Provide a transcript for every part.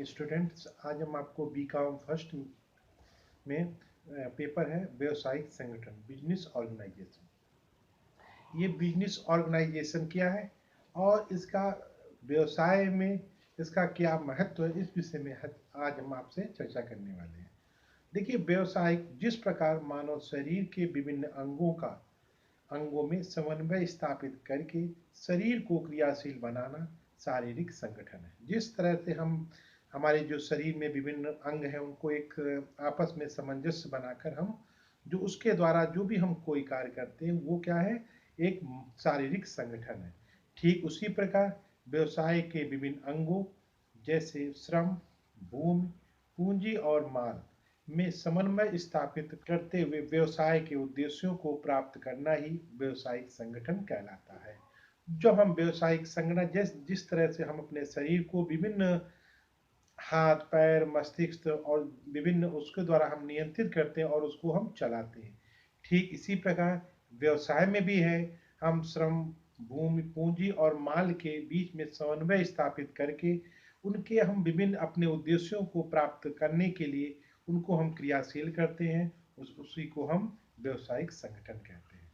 Students, आज हम आपको बीकॉम फर्स्ट में पेपर है व्यवसायिक संगठन, बिजनेस ऑर्गेनाइजेशन। ये बिजनेस ऑर्गेनाइजेशन क्या है और इसका व्यवसाय में इसका क्या महत्व है, इस विषय में आज हम आपसे चर्चा करने वाले हैं। देखिए, व्यवसायिक जिस प्रकार मानव शरीर के विभिन्न अंगों में समन्वय स्थापित करके शरीर को क्रियाशील बनाना शारीरिक संगठन है। जिस तरह से हम हमारे जो शरीर में विभिन्न अंग हैं उनको एक आपस में सामंजस्य बनाकर हम जो उसके द्वारा जो भी हम कोई कार्य करते हैं वो क्या है, एक शारीरिक संगठन है। ठीक उसी प्रकार व्यवसाय के विभिन्न अंगों जैसे श्रम, भूमि, पूंजी और माल में समन्वय स्थापित करते हुए व्यवसाय के उद्देश्यों को प्राप्त करना ही व्यवसायिक संगठन कहलाता है। जब हम व्यवसायिक संगठन जिस तरह से हम अपने शरीर को विभिन्न हाथ, पैर, मस्तिष्क और विभिन्न उसके द्वारा हम नियंत्रित करते हैं और उसको हम चलाते हैं, ठीक इसी प्रकार व्यवसाय में भी है। हम श्रम, भूमि, पूंजी और माल के बीच में समन्वय स्थापित करके उनके हम विभिन्न अपने उद्देश्यों को प्राप्त करने के लिए उनको हम क्रियाशील करते हैं, उसी को हम व्यवसायिक संगठन कहते हैं।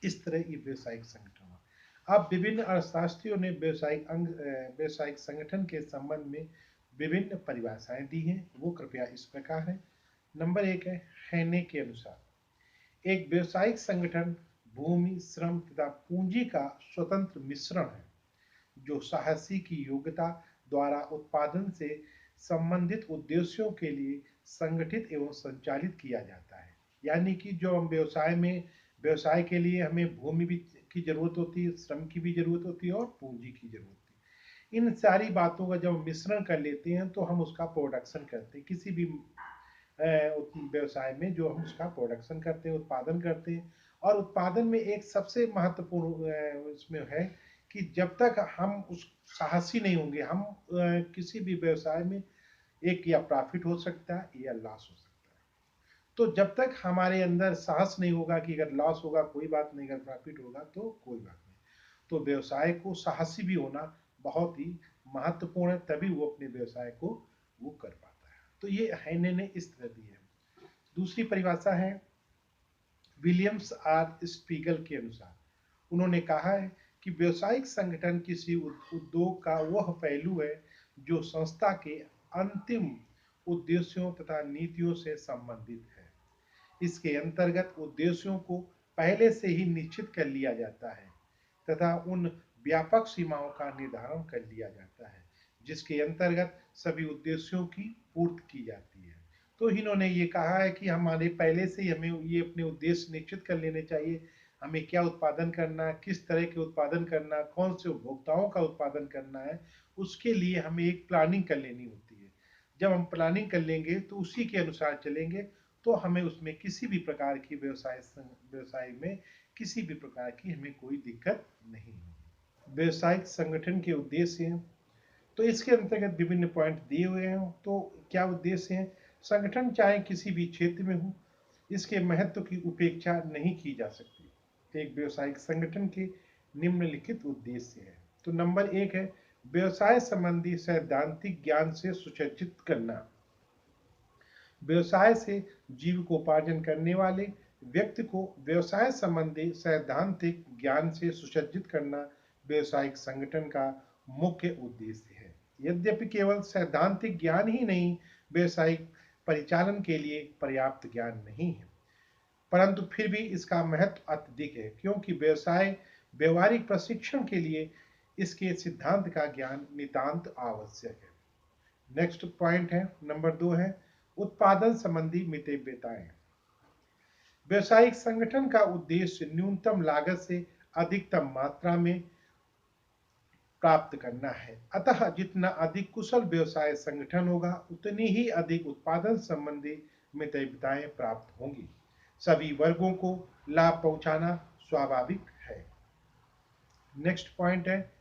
इस तरह ये व्यवसायिक संगठन हुआ। अब विभिन्न अर्थशास्त्रियों ने व्यवसायिक संगठन के संबंध में विभिन्न परिभाषाएं दी हैं, वो कृपया इस प्रकार है। नंबर 1 है हैने के अनुसार एक व्यवसायिक संगठन भूमि, श्रम तथा पूंजी का स्वतंत्र मिश्रण है जो साहसी की योग्यता द्वारा उत्पादन से संबंधित उद्देश्यों के लिए संगठित एवं संचालित किया जाता है। यानी कि जो हम व्यवसाय के लिए हमें भूमि भी की जरूरत होती है, श्रम की भी जरूरत होती है और पूंजी की जरूरत होती है। इन सारी बातों का जब मिश्रण कर लेते हैं तो हम उसका प्रोडक्शन करते हैं। किसी भी व्यवसाय में जो हम उसका प्रोडक्शन करते हैं, उत्पादन करते हैं। और उत्पादन में एक सबसे महत्वपूर्ण इसमें है कि जब तक हम उस साहसी नहीं होंगे, हम किसी भी व्यवसाय में एक या प्रॉफिट हो सकता है या लॉस हो सकता है। तो जब तक हमारे अंदर साहस नहीं होगा कि अगर लॉस होगा कोई बात नहीं, अगर प्रॉफिट होगा तो कोई बात नहीं, तो व्यवसाय को साहसी भी होना बहुत ही महत्वपूर्ण है, तभी वो अपने व्यवसाय को वो कर पाता है। तो ये हैने ने इस तरह दी है। दूसरी परिभाषा है विलियम्स आर स्पीगल के अनुसार। उन्होंने कहा है कि व्यवसायिक संगठन किसी उद्योग का वह पहलू है जो संस्था के अंतिम उद्देश्यों तथा नीतियों से संबंधित है। इसके अंतर्गत उद्देश्यों को पहले से ही निश्चित कर लिया जाता है तथा उन व्यापक सीमाओं का निर्धारण कर लिया जाता है जिसके अंतर्गत सभी उद्देश्यों की पूर्ति की जाती है। तो इन्होंने ये कहा है कि हमारे पहले से ही हमें ये अपने उद्देश्य निश्चित कर लेने चाहिए। हमें क्या उत्पादन करना, किस तरह के उत्पादन करना, कौन से उपभोक्ताओं का उत्पादन करना है, उसके लिए हमें एक प्लानिंग कर लेनी होती है। जब हम प्लानिंग कर लेंगे तो उसी के अनुसार चलेंगे तो हमें उसमें किसी भी प्रकार की व्यवसाय में किसी भी प्रकार की हमें कोई दिक्कत नहीं होगी। व्यवसायिक संगठन के उद्देश्य हैं, तो इसके अंतर्गत विभिन्न पॉइंट दिए हुए हैं। तो क्या उद्देश्य हैं? संगठन चाहे किसी भी क्षेत्र में हो, इसके महत्व की उपेक्षा नहीं की जा सकती। एक व्यवसायिक संगठन के निम्नलिखित उद्देश्य है। तो नंबर 1 है व्यवसाय संबंधी सैद्धांतिक ज्ञान से सुसज्जित करना। व्यवसाय से जीविकोपार्जन करने वाले व्यक्ति को व्यवसाय संबंधी सैद्धांतिक ज्ञान से सुसज्जित करना व्यवसायिक संगठन का मुख्य उद्देश्य है। यद्यपि केवल सैद्धांतिक ज्ञान ही नहीं व्यवसायिक परिचालन के लिए पर्याप्त ज्ञान नहीं है, परंतु फिर भी इसका महत्व अत्यधिक है क्योंकि व्यवहारिक प्रशिक्षण के लिए इसके सिद्धांत का ज्ञान नितांत आवश्यक है। नेक्स्ट पॉइंट है नंबर 2 है उत्पादन संबंधी मितव्यताएं। व्यवसायिक संगठन का उद्देश्य न्यूनतम लागत से अधिकतम मात्रा में प्राप्त करना है। अतः जितना अधिक कुशल व्यवसाय संगठन होगा उतनी ही अधिक उत्पादन संबंधी मितव्यताएं प्राप्त होंगी। सभी वर्गों को लाभ पहुंचाना स्वाभाविक है। नेक्स्ट पॉइंट है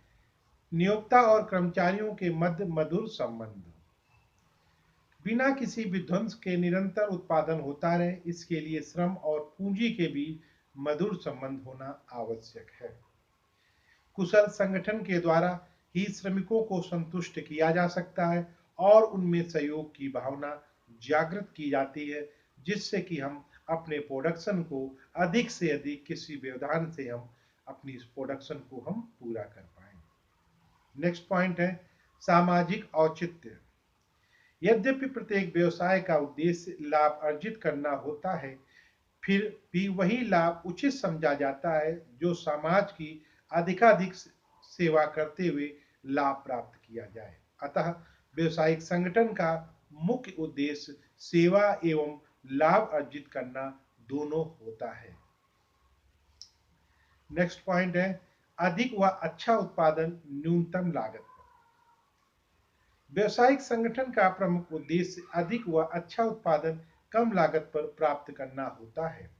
नियोक्ता और कर्मचारियों के मध्य मधुर संबंध। बिना किसी विध्वंस के निरंतर उत्पादन होता रहे, इसके लिए श्रम और पूंजी के बीच मधुर संबंध होना आवश्यक है। कुशल संगठन के द्वारा ही श्रमिकों को संतुष्ट किया जा सकता है और उनमें सहयोग की भावना जागृत की जाती है, जिससे कि हम अपने प्रोडक्शन को अधिक से अधिक किसी व्यवधान से हम अपनी इस प्रोडक्शन को हम पूरा कर पाए। नेक्स्ट पॉइंट है सामाजिक औचित्य। यद्यपि प्रत्येक व्यवसाय का उद्देश्य लाभ अर्जित करना होता है, फिर भी वही लाभ उचित समझा जाता है जो समाज की अधिकाधिक सेवा करते हुए लाभ प्राप्त किया जाए। अतः व्यवसायिक संगठन का मुख्य उद्देश्य सेवा एवं लाभ अर्जित करना दोनों होता है। नेक्स्ट पॉइंट है अधिक व अच्छा उत्पादन न्यूनतम लागत। व्यवसायिक संगठन का प्रमुख उद्देश्य अधिक व अच्छा उत्पादन कम लागत पर प्राप्त करना होता है।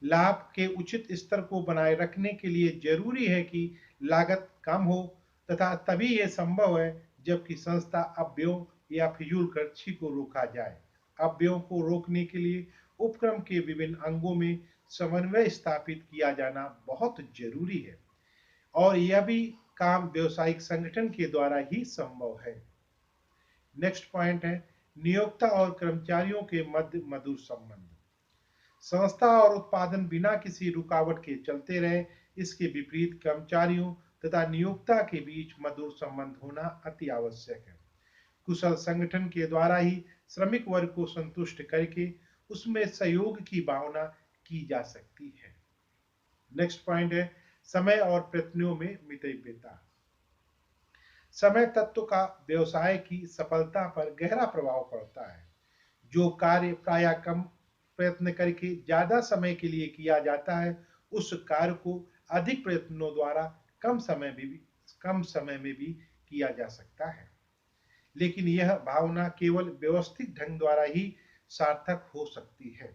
लाभ के उचित स्तर को बनाए रखने के लिए जरूरी है कि लागत कम हो तथा तभी यह संभव है जबकि संस्था अपव्ययों या फिजूल खर्ची को रोका जाए। अपव्ययों को रोकने के लिए उपक्रम के विभिन्न अंगों में समन्वय स्थापित किया जाना बहुत जरूरी है और यह भी काम व्यवसायिक संगठन के द्वारा ही संभव है। नेक्स्ट पॉइंट है नियोक्ता और कर्मचारियों के मध्य मधुर संबंध। संस्था और उत्पादन बिना किसी रुकावट के चलते रहे, इसके विपरीत कर्मचारियों तथा नियोक्ता के बीच मधुर संबंध होना अति आवश्यक है। कुशल संगठन के द्वारा ही श्रमिक वर्ग को संतुष्ट करके उसमें सहयोग की भावना की जा सकती है। नेक्स्ट पॉइंट है समय और प्रयत्नों में मितव्ययता। समय तत्व का व्यवसाय की सफलता पर गहरा प्रभाव पड़ता है। जो कार्य प्रायः कम प्रयत्न करके ज्यादा समय के लिए किया जाता है, उस कार्य को अधिक प्रयत्नों द्वारा कम समय में भी किया जा सकता है। लेकिन यह भावना केवल व्यवस्थित ढंग द्वारा ही सार्थक हो सकती है।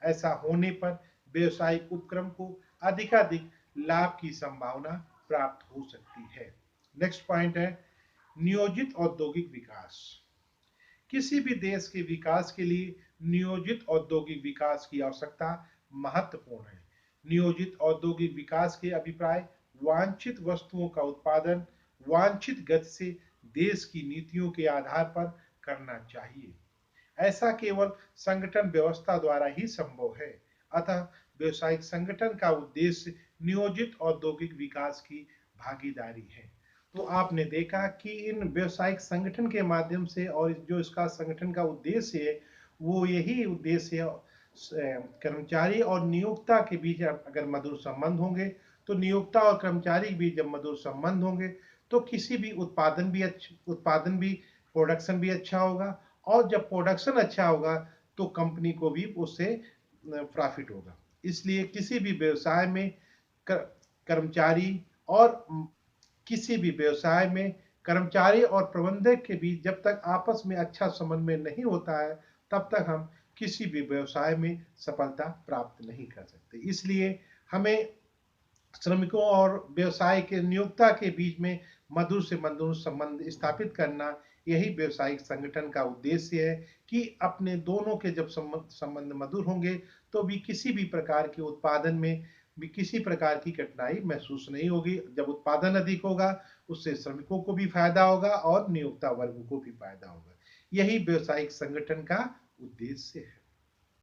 ऐसा होने पर व्यवसायिक उपक्रम को अधिकाधिक लाभ की संभावना प्राप्त हो सकती है। नेक्स्ट पॉइंट है नियोजित औद्योगिक विकास। किसी भी देश के विकास के लिए नियोजित औद्योगिक विकास की आवश्यकता महत्वपूर्ण है। नियोजित औद्योगिक विकास के अभिप्राय वांछित वस्तुओं का उत्पादन वांछित गति से देश की नीतियों के आधार पर करना चाहिए। ऐसा केवल संगठन व्यवस्था द्वारा ही संभव है। अतः व्यवसायिक संगठन का उद्देश्य नियोजित औद्योगिक विकास की भागीदारी है। तो आपने देखा कि इन व्यवसायिक संगठन के माध्यम से और जो इसका संगठन का उद्देश्य है वो यही उद्देश्य है कर्मचारी और नियोक्ता के बीच अगर मधुर संबंध होंगे तो नियोक्ता और कर्मचारी के बीच जब मधुर संबंध होंगे तो किसी भी उत्पादन भी प्रोडक्शन भी अच्छा होगा और जब प्रोडक्शन अच्छा होगा तो कंपनी को भी उससे प्रॉफिट होगा। इसलिए किसी भी व्यवसाय में कर्मचारी और किसी भी व्यवसाय में कर्मचारी और प्रबंधक के बीच जब तक आपस में अच्छा समन्वय नहीं होता है तब तक हम किसी भी व्यवसाय में सफलता प्राप्त नहीं कर सकते। इसलिए हमें श्रमिकों और व्यवसाय के नियोक्ता के बीच में मधुर से मधुर संबंध स्थापित करना यही व्यवसायिक संगठन का उद्देश्य है कि अपने दोनों के जब संबंध मधुर होंगे तो भी किसी भी प्रकार के उत्पादन में भी किसी प्रकार की कठिनाई महसूस नहीं होगी। जब उत्पादन अधिक होगा उससे श्रमिकों को भी फायदा होगा और नियोक्ता वर्ग को भी फायदा होगा। यही व्यवसायिक संगठन का उद्देश्य है।